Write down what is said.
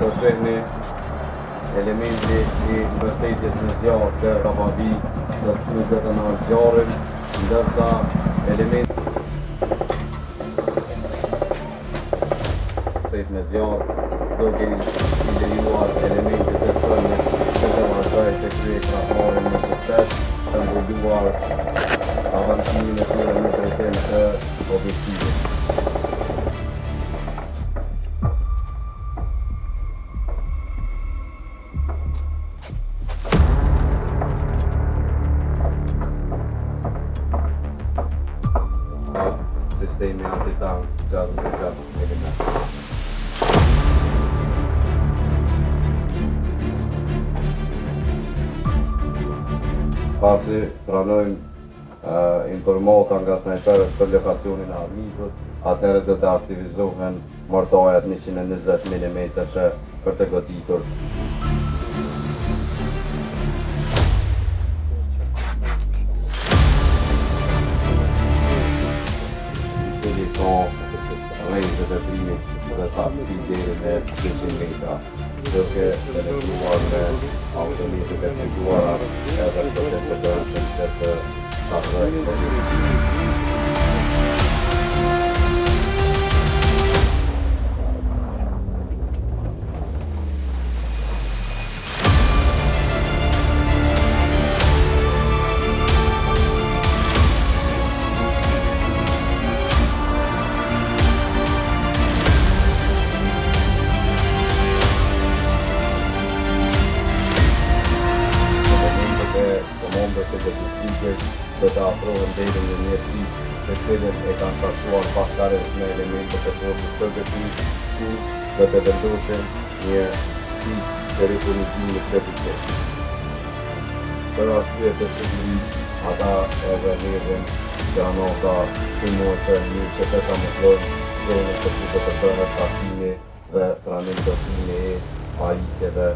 të shihni elementi I mbështetjes në zjarë të kapavi nuk do të në zjarën, ndërsa elementi në zjarë duke I lejuar elementit të sënit që të vazhdoj të kryej traforin në sukses, të mbulluar avancimin e tyre në drejtim të objektivit. Sistemi antitank 66 mm. Pasi pranojmë informata nga snajperët për lokacionin e armikut, atëherë do të aktivizohen mortajat 120 mm për të goditur. I cili ka rrejtët e primit dhe saktësi deri në 200 metra, duke penetruar me automjetet e figuara edhe të dërshëm që të shtatërojnë. Do të afrohen deri në një pik të cilën e kanë caktuar bashkërisht me elementet e forcës së gëtimit, ku do të vendosen një pik perikurizimit deficit. Për arsye të sigurisë, ata edhe merren granata sulmuese që të kamuflojnë zonën që do të bëhet takimi dhe pranim dotimi e pajisjeve